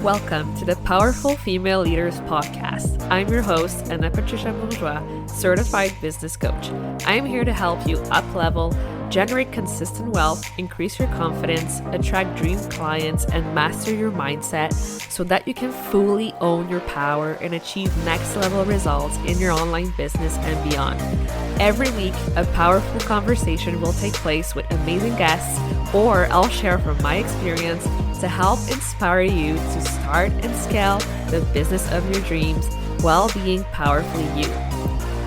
Welcome to the Powerful Female Leaders Podcast. I'm your host, Anna Patricia Bourgeois, certified business coach. I'm here to help you up-level, generate consistent wealth, increase your confidence, attract dream clients, and master your mindset so that you can fully own your power and achieve next-level results in your online business and beyond. Every week, a powerful conversation will take place with amazing guests, or I'll share from my experience to help inspire you to start and scale the business of your dreams while being powerfully you.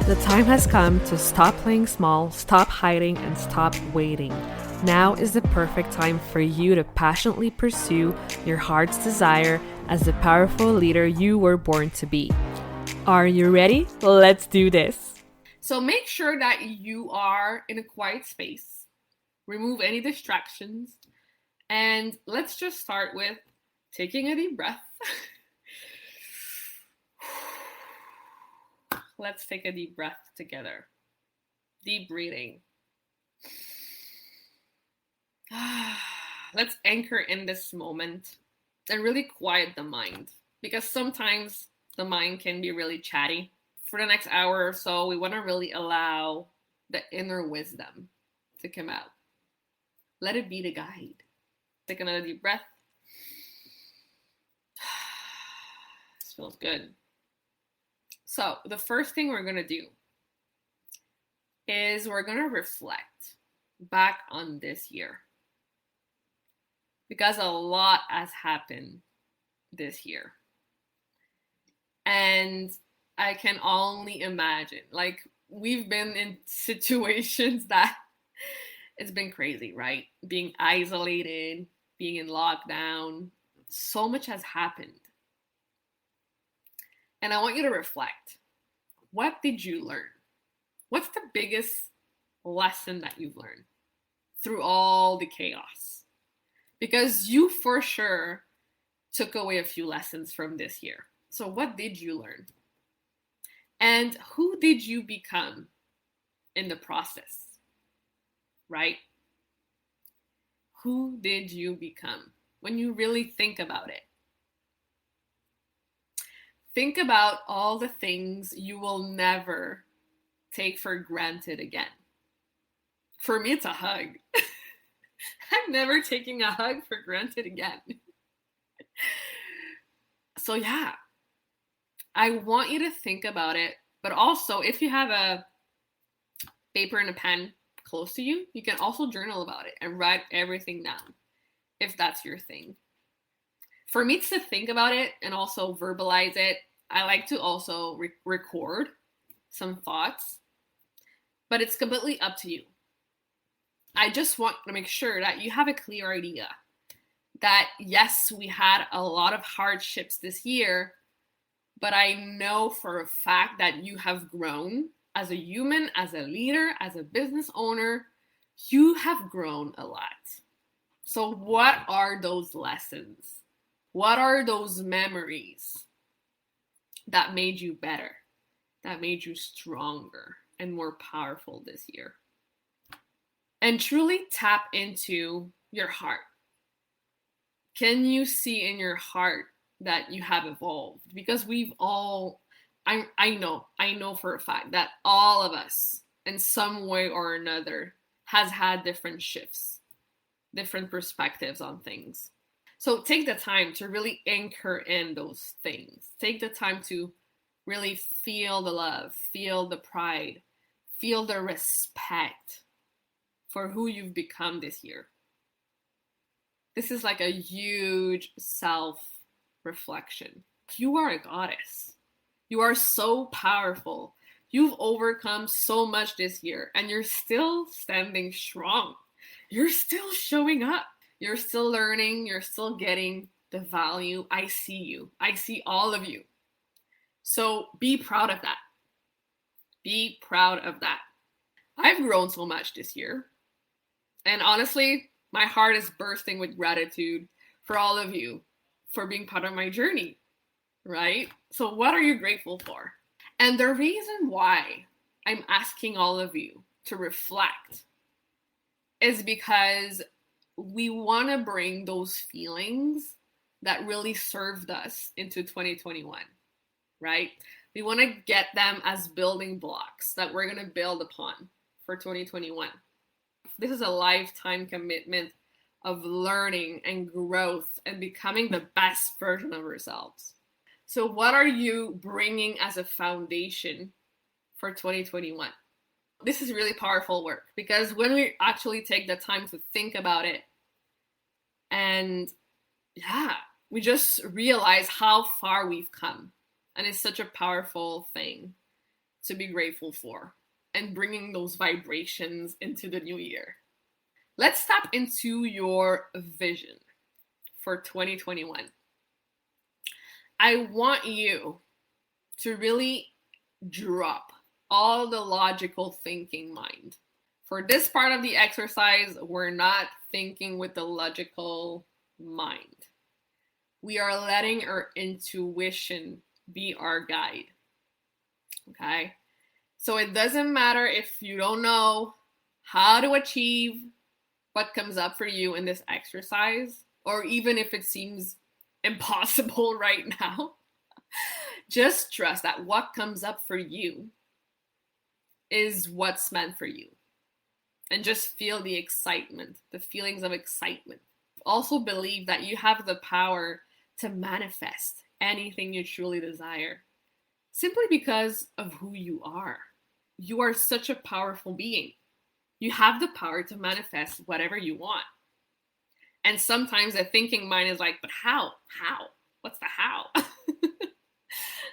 The time has come to stop playing small, stop hiding, and stop waiting. Now is the perfect time for you to passionately pursue your heart's desire as the powerful leader you were born to be. Are you ready? Let's do this. So make sure that you are in a quiet space. Remove any distractions. And let's just start with taking a deep breath. Let's take a deep breath together. Deep breathing. Let's anchor in this moment and really quiet the mind, because sometimes the mind can be really chatty. For the next hour or so, we want to really allow the inner wisdom to come out. Let it be the guide. Take another deep breath. This feels good. So the first thing we're going to do is we're going to reflect back on this year, because a lot has happened this year. And I can only imagine, like, we've been in situations that it's been crazy, right? Being isolated, being in lockdown, so much has happened. And I want you to reflect. What did you learn? What's the biggest lesson that you've learned through all the chaos? Because you for sure took away a few lessons from this year. So what did you learn? And who did you become in the process? Right? Who did you become when you really think about it? Think about all the things you will never take for granted again. For me, it's a hug. I'm never taking a hug for granted again. So yeah, I want you to think about it, but also if you have a paper and a pen close to you, you can also journal about it and write everything down if that's your thing. For me, it's to think about it and also verbalize it. I like to also record some thoughts, but it's completely up to you. I just want to make sure that you have a clear idea that yes, we had a lot of hardships this year, but I know for a fact that you have grown as a human, as a leader, as a business owner. You have grown a lot. So what are those lessons? What are those memories that made you better, that made you stronger and more powerful this year? And truly tap into your heart. Can you see in your heart that you have evolved? Because we've all, I know for a fact that all of us in some way or another has had different shifts, different perspectives on things. So take the time to really anchor in those things. Take the time to really feel the love, feel the pride, feel the respect for who you've become this year. This is like a huge self-reflection. You are a goddess. You are so powerful. You've overcome so much this year, and you're still standing strong. You're still showing up. You're still learning. You're still getting the value. I see you. I see all of you. So be proud of that. Be proud of that. I've grown so much this year. And honestly, my heart is bursting with gratitude for all of you for being part of my journey, right? So what are you grateful for? And the reason why I'm asking all of you to reflect is because we want to bring those feelings that really served us into 2021, right? We want to get them as building blocks that we're going to build upon for 2021. This is a lifetime commitment of learning and growth and becoming the best version of ourselves. So what are you bringing as a foundation for 2021? This is really powerful work, because when we actually take the time to think about it, and we just realize how far we've come. And it's such a powerful thing to be grateful for, and bringing those vibrations into the new year. Let's tap into your vision for 2021. I want you to really drop all the logical thinking mind. For this part of the exercise, we're not thinking with the logical mind. We are letting our intuition be our guide. Okay? So it doesn't matter if you don't know how to achieve what comes up for you in this exercise, or even if it seems impossible right now. Just trust that what comes up for you is what's meant for you. And just feel the excitement, the feelings of excitement. Also believe that you have the power to manifest anything you truly desire, simply because of who you are. You are such a powerful being. You have the power to manifest whatever you want. And sometimes the thinking mind is like, but how? How? What's the how?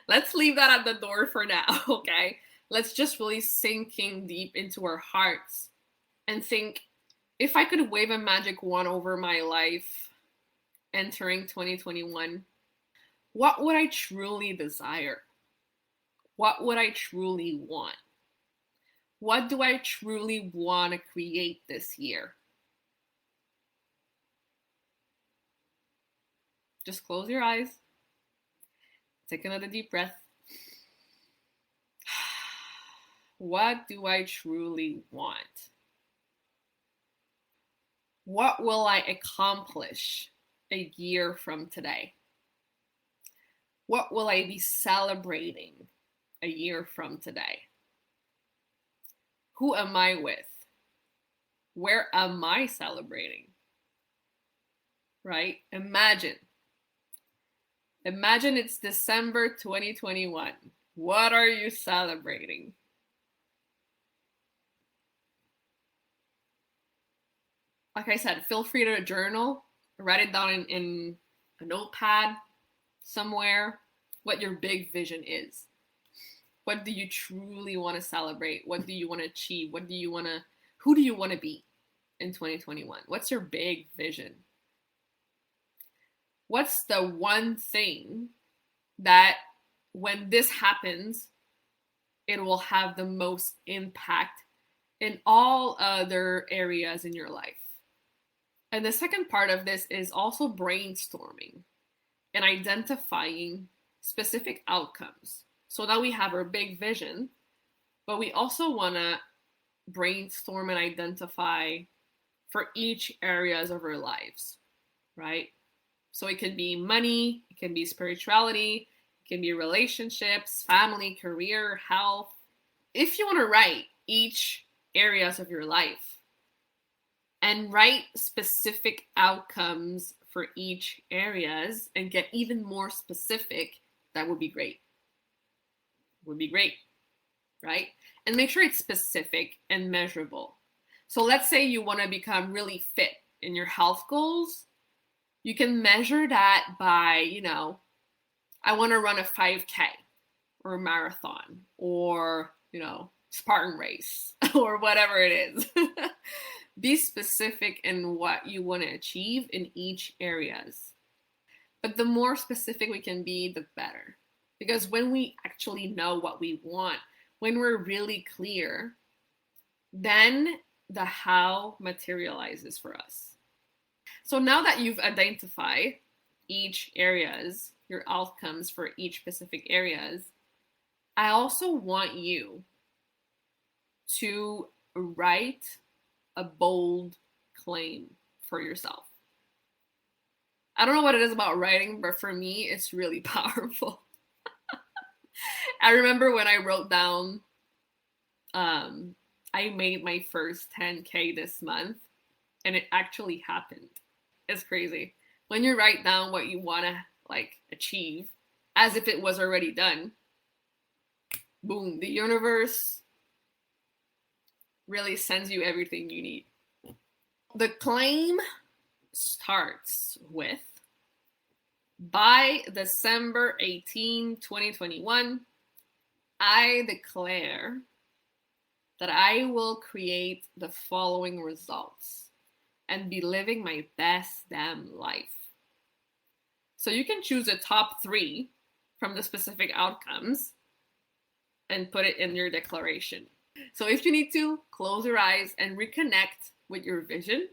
Let's leave that at the door for now, okay? Let's just really sinking deep into our hearts and think, if I could wave a magic wand over my life entering 2021, what would I truly desire? What would I truly want? What do I truly want to create this year? Just close your eyes. Take another deep breath. What do I truly want? What will I accomplish a year from today? What will I be celebrating a year from today? Who am I with? Where am I celebrating? Right? Imagine it's December 2021. What are you celebrating? Like I said, feel free to journal, write it down in a notepad somewhere, what your big vision is. What do you truly want to celebrate? What do you want to achieve? Who do you want to be in 2021? What's your big vision? What's the one thing that when this happens, it will have the most impact in all other areas in your life? And the second part of this is also brainstorming and identifying specific outcomes. So now we have our big vision, but we also want to brainstorm and identify for each areas of our lives, right? So it can be money, it can be spirituality, it can be relationships, family, career, health. If you want to write each areas of your life and write specific outcomes for each areas and get even more specific, that would be great. Right? And make sure it's specific and measurable. So let's say you want to become really fit in your health goals. You can measure that by, I want to run a 5K or a marathon or, Spartan race or whatever it is. Be specific in what you want to achieve in each areas. But the more specific we can be, the better. Because when we actually know what we want, when we're really clear, then the how materializes for us. So now that you've identified each areas, your outcomes for each specific areas, I also want you to write a bold claim for yourself. I don't know what it is about writing, but for me, it's really powerful. I remember when I wrote down, I made my first 10K this month, and it actually happened. It's crazy. When you write down what you want to like achieve as if it was already done, boom, the universe really sends you everything you need. The claim starts with, by December 18, 2021, I declare that I will create the following results and be living my best damn life. So you can choose the top 3 from the specific outcomes and put it in your declaration. So if you need to, close your eyes and reconnect with your vision.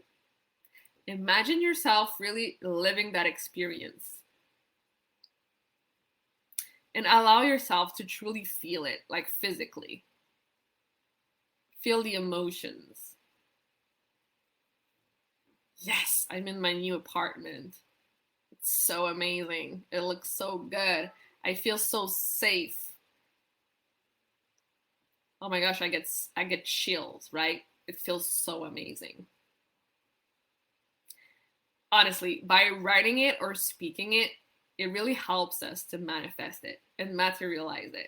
Imagine yourself really living that experience. And allow yourself to truly feel it, like physically. Feel the emotions. Yes, I'm in my new apartment. It's so amazing. It looks so good. I feel so safe. Oh my gosh, I get chills, right? It feels so amazing. Honestly, by writing it or speaking it, it really helps us to manifest it and materialize it.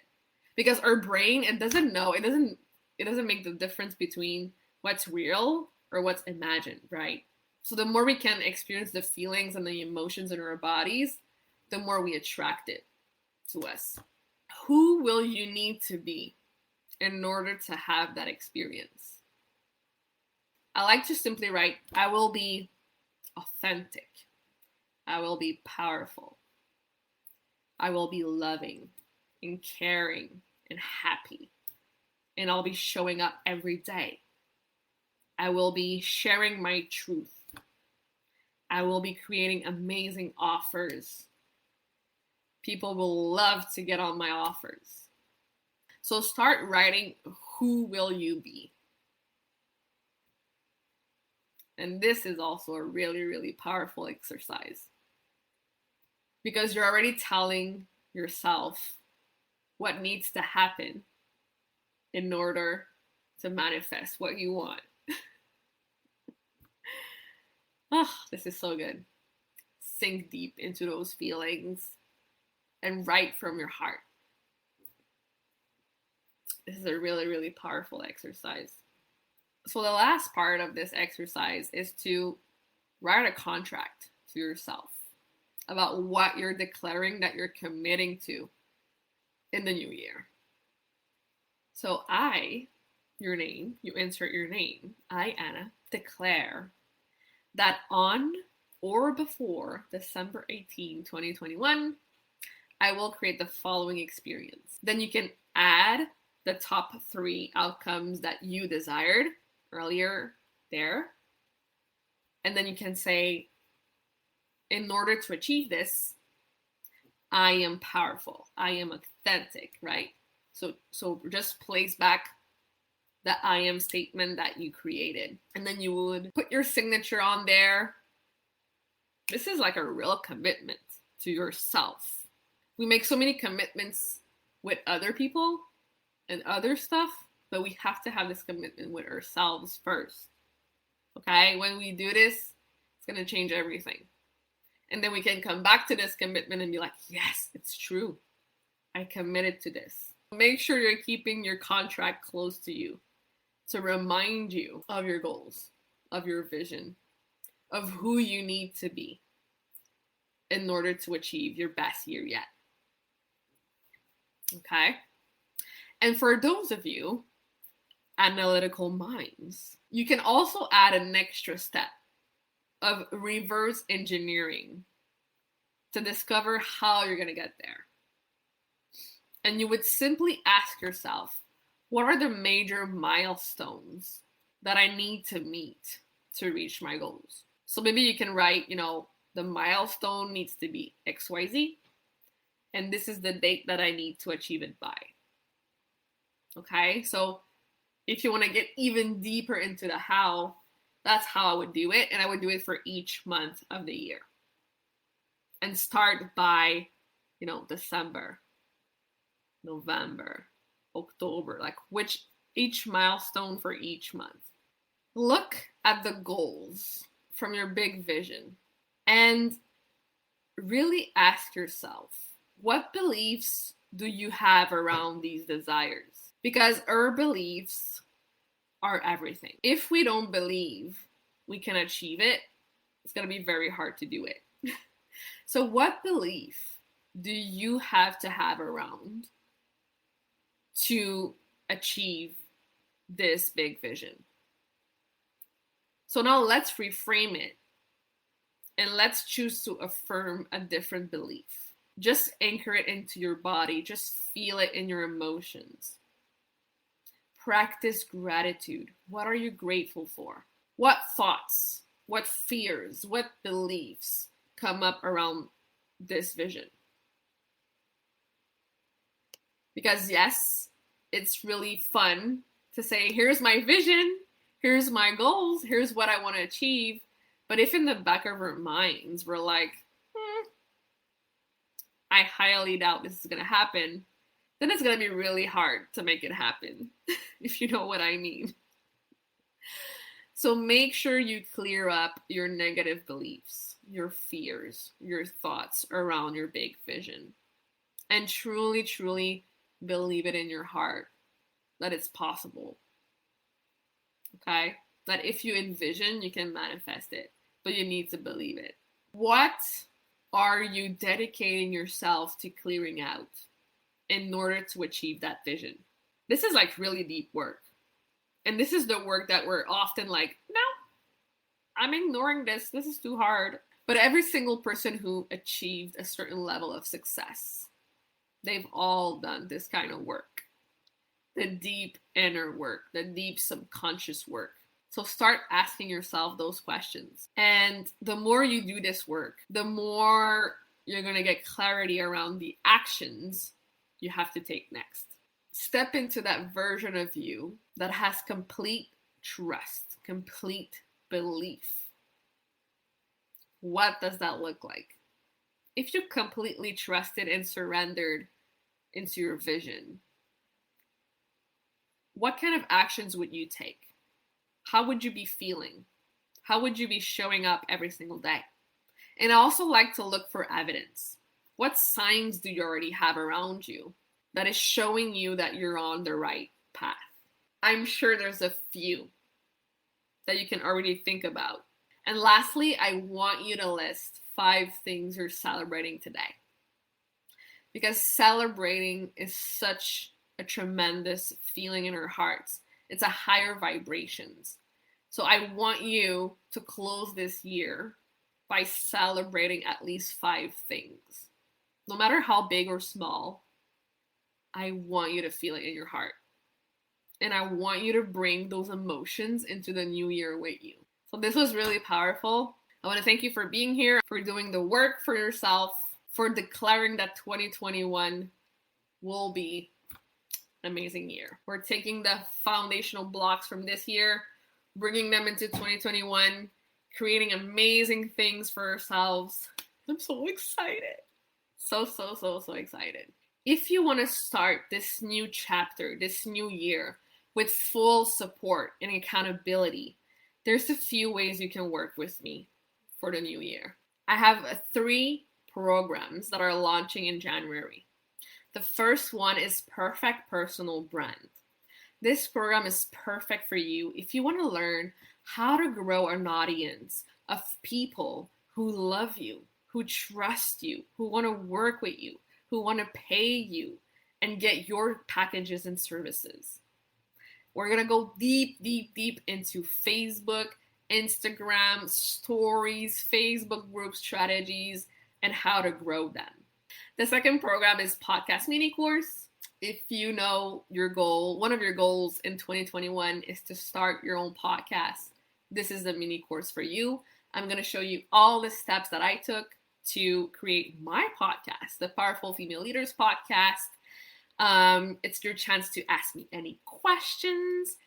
Because our brain, it doesn't know, it doesn't make the difference between what's real or what's imagined, right? So the more we can experience the feelings and the emotions in our bodies, the more we attract it to us. Who will you need to be in order to have that experience? I like to simply write, I will be authentic. I will be powerful. I will be loving and caring and happy. And I'll be showing up every day. I will be sharing my truth. I will be creating amazing offers. People will love to get on my offers. So start writing, who will you be? And this is also a really, really powerful exercise. Because you're already telling yourself what needs to happen in order to manifest what you want. Oh, this is so good. Sink deep into those feelings and write from your heart. This is a really, really powerful exercise. So the last part of this exercise is to write a contract to yourself about what you're declaring that you're committing to in the new year. So I, your name, you insert your name, I, Anna, declare that on or before December 18, 2021, I will create the following experience. Then you can add the top 3 outcomes that you desired earlier there. And then you can say, in order to achieve this, I am powerful. I am authentic, right? So just place back the I am statement that you created. And then you would put your signature on there. This is like a real commitment to yourself. We make so many commitments with other people and other stuff, but we have to have this commitment with ourselves first. Okay? When we do this, it's going to change everything. And then we can come back to this commitment and be like, yes, it's true. I committed to this. Make sure you're keeping your contract close to you to remind you of your goals, of your vision, of who you need to be in order to achieve your best year yet. Okay? And for those of you analytical minds, you can also add an extra step of reverse engineering to discover how you're going to get there. And you would simply ask yourself, what are the major milestones that I need to meet to reach my goals? So maybe you can write, the milestone needs to be XYZ, and this is the date that I need to achieve it by. Okay, so if you want to get even deeper into the how, that's how I would do it, and I would do it for each month of the year. and start by, December, November, October, like each milestone for each month. Look at the goals from your big vision and really ask yourself, what beliefs do you have around these desires? Because our beliefs are everything. If we don't believe we can achieve it, it's going to be very hard to do it. So what belief do you have to have around to achieve this big vision? So now let's reframe it and let's choose to affirm a different belief. Just anchor it into your body. Just feel it in your emotions. Practice gratitude. What are you grateful for? What thoughts, what fears, what beliefs come up around this vision? Because yes, it's really fun to say, here's my vision, here's my goals, here's what I want to achieve. But if in the back of our minds, we're like, I highly doubt this is going to happen, then it's going to be really hard to make it happen, if you know what I mean. So make sure you clear up your negative beliefs, your fears, your thoughts around your big vision. And truly, truly believe it in your heart that it's possible. Okay? That if you envision, you can manifest it, but you need to believe it. What are you dedicating yourself to clearing out in order to achieve that vision? This is like really deep work. And this is the work that we're often like, no, I'm ignoring this. This is too hard. But every single person who achieved a certain level of success, they've all done this kind of work. The deep inner work, the deep subconscious work. So start asking yourself those questions. And the more you do this work, the more you're going to get clarity around the actions you have to take next. Step into that version of you that has complete trust, complete belief. What does that look like? If you completely trusted and surrendered into your vision, what kind of actions would you take? How would you be feeling? How would you be showing up every single day? And I also like to look for evidence. What signs do you already have around you that is showing you that you're on the right path? I'm sure there's a few that you can already think about. And lastly, I want you to list 5 things you're celebrating today. Because celebrating is such a tremendous feeling in our hearts. It's a higher vibrations. So I want you to close this year by celebrating at least 5 things. No matter how big or small, I want you to feel it in your heart. And I want you to bring those emotions into the new year with you. So this was really powerful. I want to thank you for being here, for doing the work for yourself, for declaring that 2021 will be an amazing year. We're taking the foundational blocks from this year, bringing them into 2021, creating amazing things for ourselves. I'm so excited. So excited. If you want to start this new chapter, this new year with full support and accountability, there's a few ways you can work with me for the new year. I have 3 programs that are launching in January. The first one is Perfect Personal Brand. This program is perfect for you if you want to learn how to grow an audience of people who love you, who trust you, who want to work with you, who want to pay you and get your packages and services. We're going to go deep into Facebook, Instagram, stories, Facebook group strategies, and how to grow them. The second program is Podcast Mini Course. If you know your goal, one of your goals in 2021 is to start your own podcast, this is the mini course for you. I'm going to show you all the steps that I took to create my podcast, the Powerful Female Leaders Podcast. It's your chance to ask me any questions,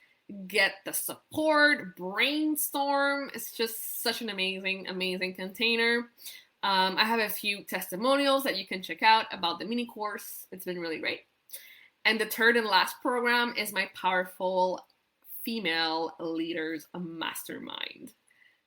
get the support, brainstorm. It's just such an amazing container. I have a few testimonials that you can check out about the mini course. It's been really great. And the third and last program is my Powerful Female Leaders Mastermind.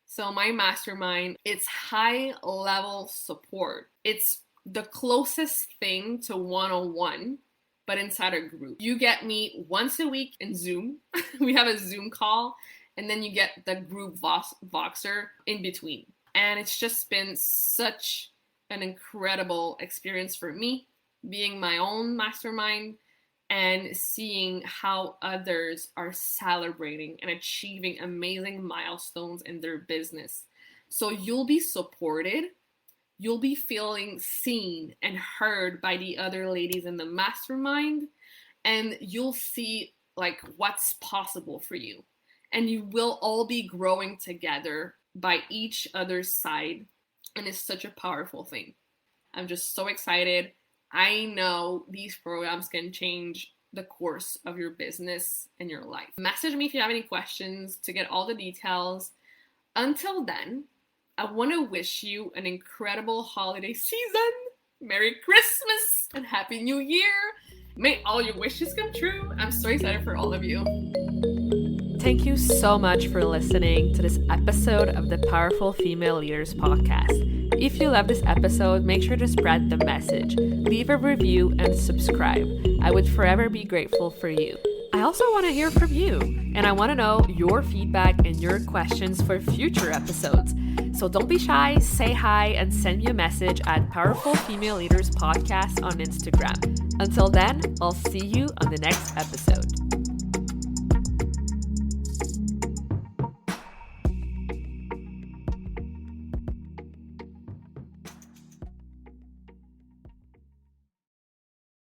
So my mastermind, it's high level support. It's the closest thing to one-on-one, but inside a group. You get me once a week in Zoom. We have a Zoom call, and then you get the group Voxer in between. And it's just been such an incredible experience for me, being my own mastermind and seeing how others are celebrating and achieving amazing milestones in their business. So you'll be supported. You'll be feeling seen and heard by the other ladies in the mastermind, and you'll see like what's possible for you. And you will all be growing together by each other's side, and it's such a powerful thing. I'm just so excited. I know these programs can change the course of your business and your life. Message me if you have any questions to get all the details. Until then, I want to wish you an incredible holiday season. Merry Christmas and Happy New Year. May all your wishes come true. I'm so excited for all of you. Thank you so much for listening to this episode of the Powerful Female Leaders podcast. If you love this episode, make sure to spread the message, leave a review, and subscribe. I would forever be grateful for you. I also want to hear from you, and I want to know your feedback and your questions for future episodes. So don't be shy, say hi, and send me a message at Powerful Female Leaders Podcast on Instagram. Until then, I'll see you on the next episode.